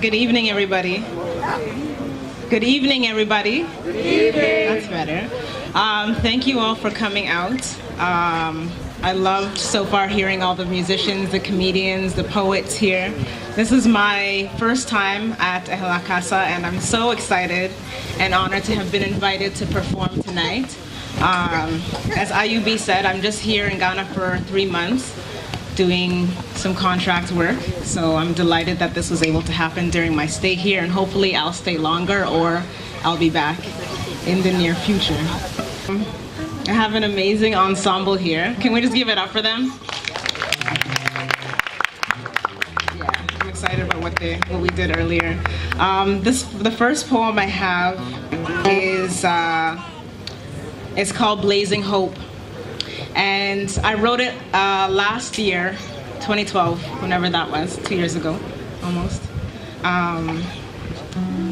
Good evening, everybody. Good evening, everybody. Good evening. That's better. Thank you all for coming out. I loved so far hearing all the musicians, the comedians, the poets here. This is my first time at Ehalakasa, and I'm so excited and honored to have been invited to perform tonight. As IUB said, I'm just here in Ghana for 3 months doing some contract work, so I'm delighted that this was able to happen during my stay here, and hopefully I'll stay longer or I'll be back in the near future. I have an amazing ensemble here. Can we just give it up for them? Yeah, I'm excited about what we did earlier. The first poem I have is it's called Blazing Hope. And I wrote it last year, 2012, whenever that was, 2 years ago, almost.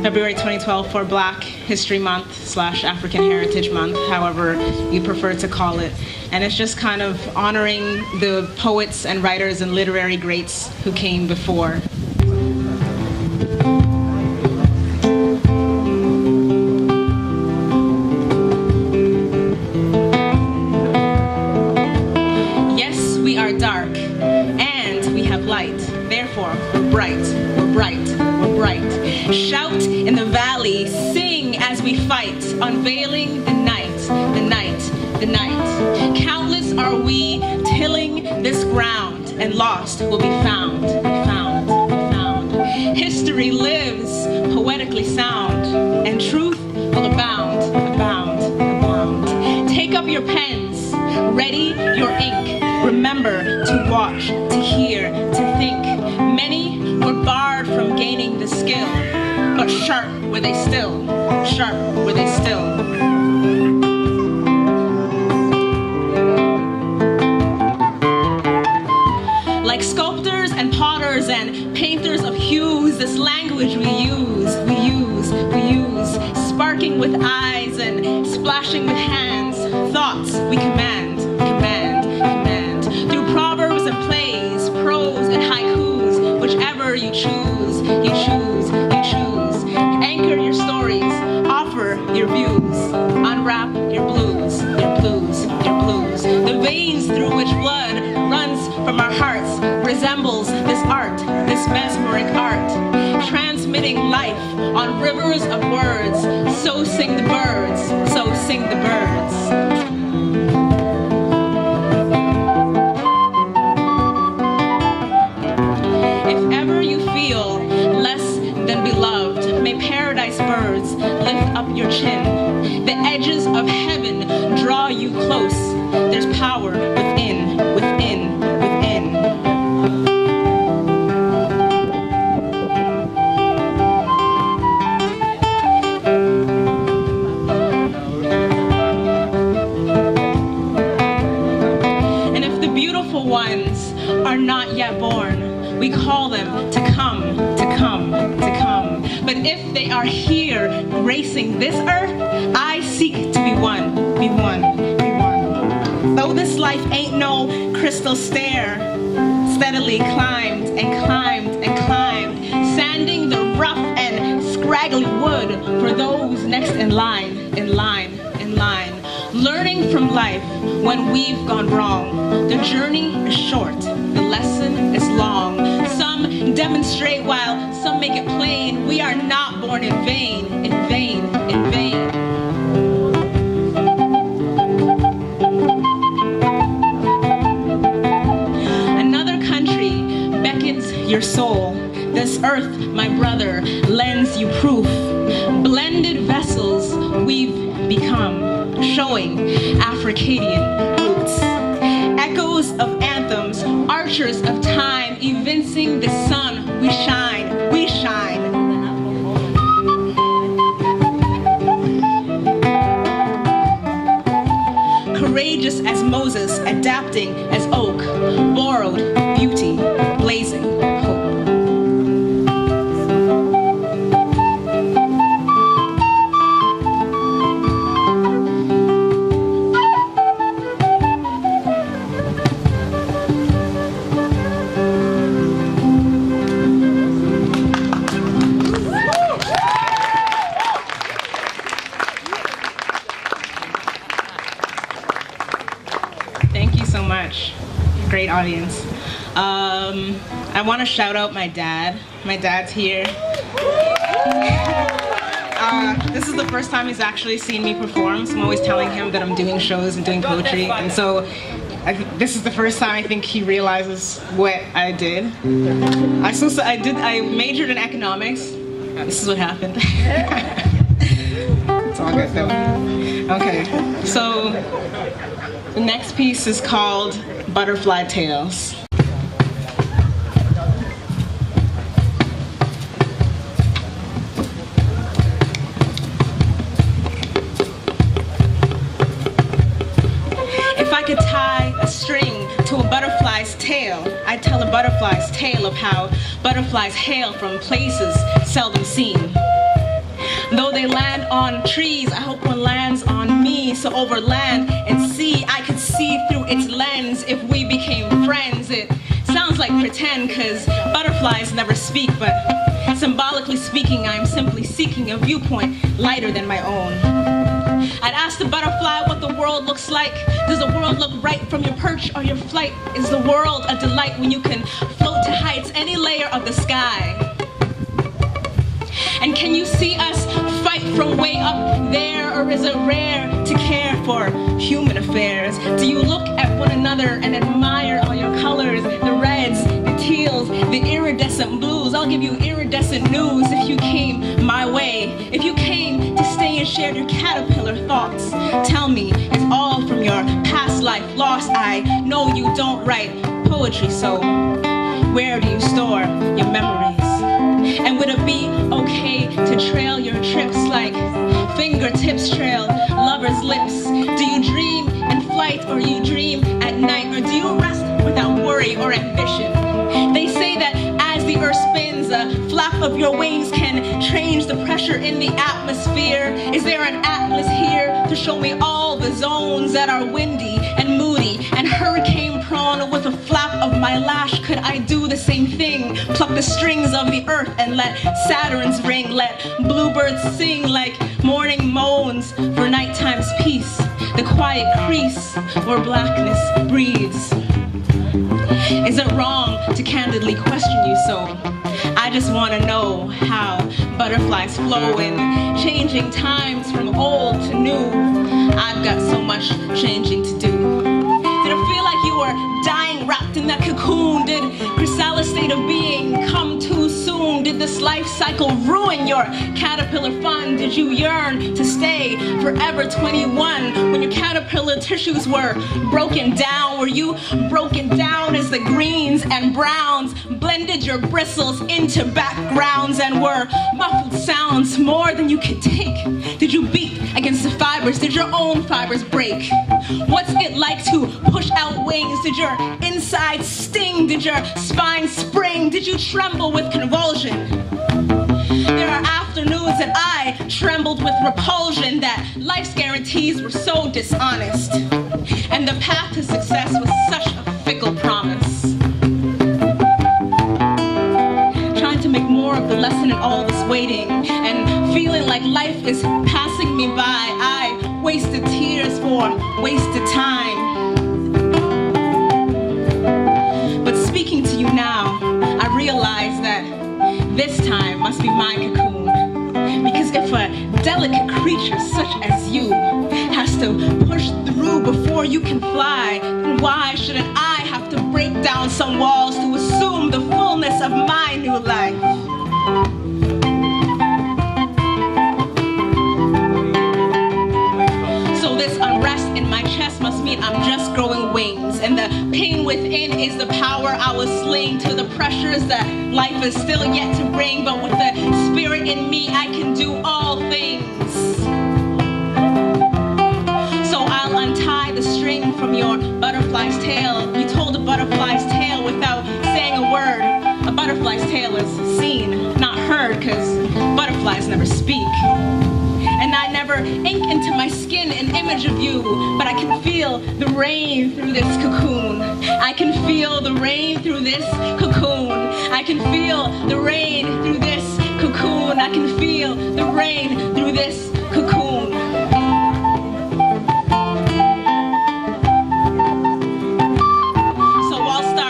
February 2012 for Black History Month / African Heritage Month, however you prefer to call it. And it's just kind of honoring the poets and writers and literary greats who came before. Dark, and we have light. Therefore, we're bright, we're bright, we're bright. Shout in the valley, sing as we fight, unveiling the night, the night, the night. Countless are we tilling this ground, and lost will be found, found, found. History lives, poetically sound, and truth will abound, abound, abound. Take up your pens, ready your ink. Remember to watch, to hear, to think. Many were barred from gaining the skill, but sharp were they still, sharp were they still. Like sculptors and potters and painters of hues, this language we use, we use, we use. Sparking with eyes and splashing with hands, thoughts we command, command, command. Through proverbs and plays, prose and haikus, whichever you choose, you choose, you choose. Anchor your stories, offer your views, unwrap your blues, your blues, your blues. The veins through which blood runs from our hearts resembles this art, this mesmeric art, transmitting life on rivers of words. So sing the birds, so sing the birds. If ever you feel less than beloved, may paradise birds lift up your chin. The edges of heaven draw you close. There's power within, within, within. And if the beautiful ones are not yet born, we call them to come, to come, to come. But if they are here, gracing this earth, I seek to be one, be one, be one. Though this life ain't no crystal stair, steadily climbed and climbed and climbed, sanding the rough and scraggly wood for those next in line, in line, in line. Learning from life when we've gone wrong. The journey is short, the lesson is long. Some demonstrate while some make it plain. We are not born in vain, in vain, in vain. Another country beckons your soul. This earth, my brother, lends you proof. Blended vessels we've become, showing Africadian roots. Echoes of anthems, archers of time, evincing the sun, we shine, we shine. Courageous as Moses, adapting as oak, borrowed beauty, blazing hope. audience. I want to shout out my dad. My dad's here. This is the first time he's actually seen me perform, so I'm always telling him that I'm doing shows and doing poetry, and so this is the first time I think he realizes what I did. I majored in economics. This is what happened. It's all good though. Okay, so the next piece is called Butterflytails. If I could tie a string to a butterfly's tail, I'd tell a butterfly's tale of how butterflies hail from places seldom seen. Though they land on trees, I hope one lands on me. So over land and sea, I could see through its lens. If we became friends, it sounds like pretend, cause butterflies never speak, but symbolically speaking, I'm simply seeking a viewpoint lighter than my own. I'd ask the butterfly what the world looks like. Does the world look right from your perch or your flight? Is the world a delight when you can float to heights any layer of the sky? And can you see us fight from way up there, or is it rare to care for human affairs? Do you look at one another and admire all your colors, the reds, the teals, the iridescent blues? I'll give you iridescent news if you came my way. If you came to stay and share your caterpillar thoughts, tell me, it's all from your past life lost? I know you don't write poetry, so where do you store your memories? And would it be okay to trail your trips like fingertips trail lovers' lips? Do you dream in flight, or you dream at night, or do you rest without worry or ambition? They say that as the earth spins, a flap of your wings can change the pressure in the atmosphere. Is there an atlas here to show me all the zones that are windy and moody and hurricane prone? With a flap of my lash, could I do the same thing? Pluck the strings of the earth and let Saturn's ring, let bluebirds sing like morning moans for nighttime's peace, the quiet crease where blackness breathes. Is it wrong to candidly question you so? I just want to know how butterflies flow in changing times from old to new. I've got so much changing to do. Did it feel like you were dying wrapped in that cocoon? Did chrysalis state of being come too soon? Did this life cycle ruin your caterpillar fun? Did you yearn to stay forever 21 when your caterpillar tissues were broken down? Were you broken down as the greens and browns blended your bristles into backgrounds, and were muffled sounds more than you could take? Did you beat against the fibers? Did your own fibers break? What's it like to push out wings? Did your inside sting? Did your spine spring? Did you tremble with convulsion? There are afternoons that I trembled with repulsion, that life's guarantees were so dishonest, and the path to success was such a fickle promise. Trying to make more of the lesson in all this waiting, and feeling like life is passing me by, I wasted tears for wasted time. But speaking to you now, I realize that this time must be my cocoon. Because if a delicate creature such as you has to push through before you can fly, then why shouldn't I have to break down some walls to assume the fullness of my new life? So this unrest in my chest must mean I'm just growing wings, and the pain within is the power I was sling to the pressures that life is still yet to bring. But with the spirit in me, I can do all things. So I'll untie the string from your butterfly's tail. You told a butterfly's tale without saying a word. A butterfly's tale is seen, not heard, because butterflies never speak. And I never ink into my skin an image of you, but I can feel the rain through this cocoon. I can feel the rain through this cocoon. I can feel the rain through this cocoon. I can feel the rain through this cocoon. So I'll start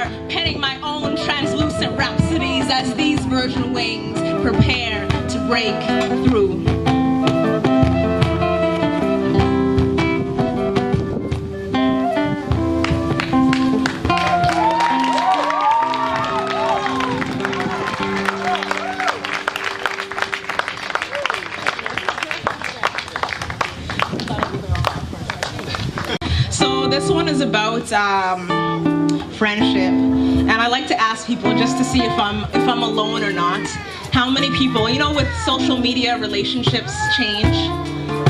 Persian wings prepare to break through. So this one is about friendship, and I like to ask people just to see if I'm alone or not. How many people, you know, with social media, relationships change,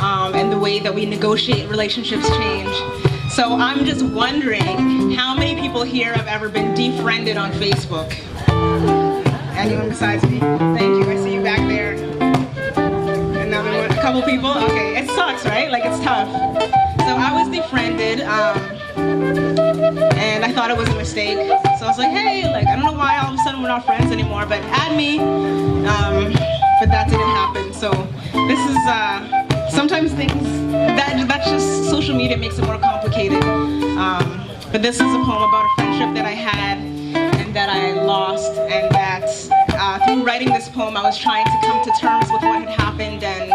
and the way that we negotiate relationships change. So I'm just wondering how many people here have ever been defriended on Facebook? Anyone besides me? Thank you. I see you back there. Another one. A couple people. Okay, it sucks, right? Like, it's tough. So I was defriended, and I thought it was a mistake. So I was like, hey, like, I don't know why all of a sudden we're not friends anymore, but add me. But that didn't happen. So this is sometimes things that's just social media makes it more complicated. But this is a poem about a friendship that I had and that I lost, and that through writing this poem, I was trying to come to terms with what had happened and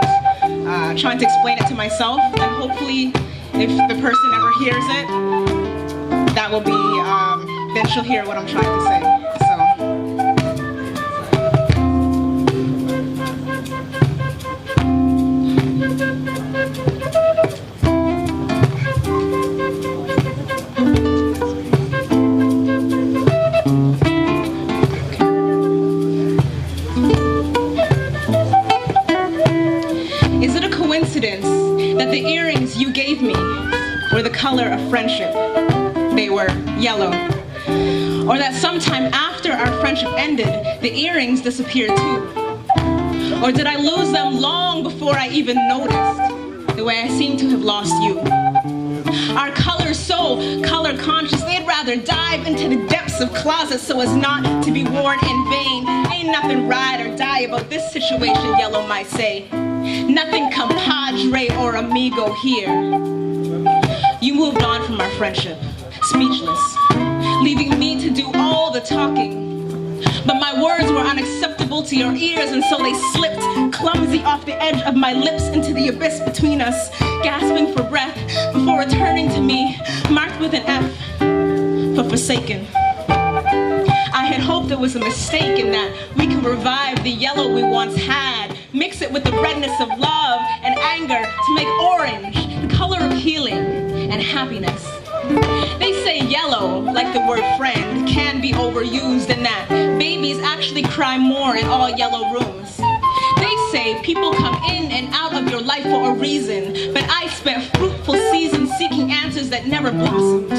trying to explain it to myself, and hopefully, if the person ever hears it, that will be, then she'll hear what I'm trying to say. Is it a coincidence that the earrings you gave me were the color of friendship? They were yellow. Or that sometime after our friendship ended, the earrings disappeared too? Or did I lose them long before I even noticed, the way I seem to have lost you? Our colors so color conscious, they'd rather dive into the depths of closets so as not to be worn in vain. Ain't nothing ride or die about this situation, yellow might say. Nothing compadre or amigo here. You moved on from our friendship, speechless, leaving me to do all the talking. But my words were unacceptable to your ears, and so they slipped clumsy off the edge of my lips into the abyss between us, gasping for breath before returning to me, marked with an F for forsaken. I had hoped it was a mistake and that we could revive the yellow we once had, mix it with the redness of love and anger to make orange the color of healing and happiness. They say yellow, like the word friend, can be overused, and that babies actually cry more in all yellow rooms. They say people come in and out of your life for a reason, but I spent fruitful seasons seeking answers that never blossomed.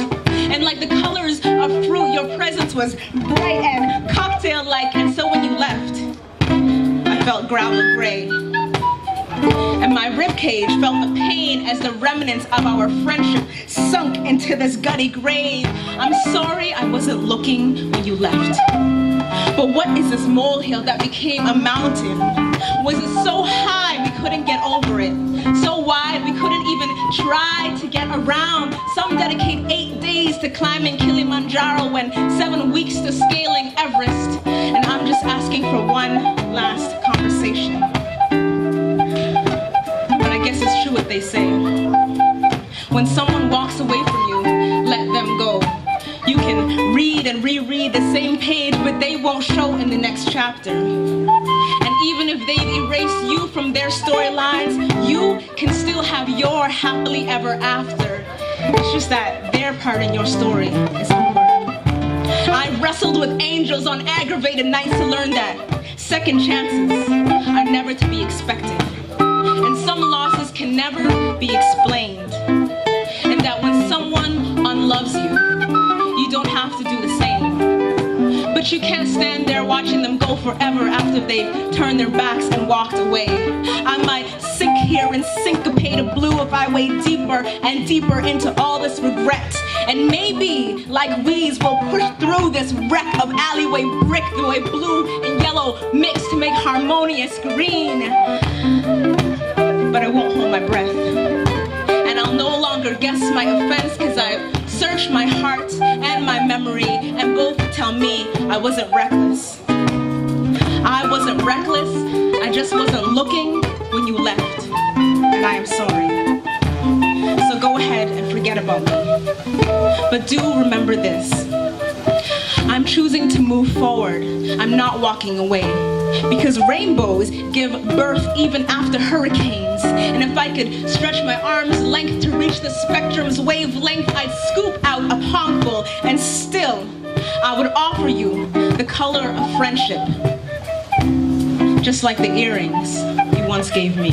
And like the colors of fruit, your presence was bright and cocktail-like, and so when you left, I felt growler gray. And my ribcage felt the pain as the remnants of our friendship sunk into this gutty grave. I'm sorry I wasn't looking when you left. But what is this molehill that became a mountain? Was it so high we couldn't get over it? So wide we couldn't even try to get around? Some dedicate 8 days to climbing Kilimanjaro and 7 weeks to scaling Everest. And I'm just asking for one last conversation. But I guess it's true what they say. When someone walks away from you, let them go. You can read and reread the same page, but they won't show in the next chapter. And even if they erase you from their storylines, you can still have your happily ever after. It's just that their part in your story is over. I wrestled with angels on aggravated nights to learn that second chances are never to be expected. And some losses can never be explained. And that when someone unloves you, you don't have to do the same. But you can't stand there watching them go forever after they've turned their backs and walked away. I might sink here in syncopated blue if I wade deeper and deeper into all this regret. And maybe, like weeds, we'll push through this wreck of alleyway brick the way blue and yellow mix to make harmonious green. But I won't hold my breath. And I'll no longer guess my offense, cause I've searched my heart and my memory, and both tell me I wasn't reckless. reckless. I just wasn't looking when you left, and I am sorry. So go ahead and forget about me. But do remember this. I'm choosing to move forward. I'm not walking away. Because rainbows give birth even after hurricanes. And if I could stretch my arm's length to reach the spectrum's wavelength, I'd scoop out a pondful, and still I would offer you the color of friendship, just like the earrings you once gave me.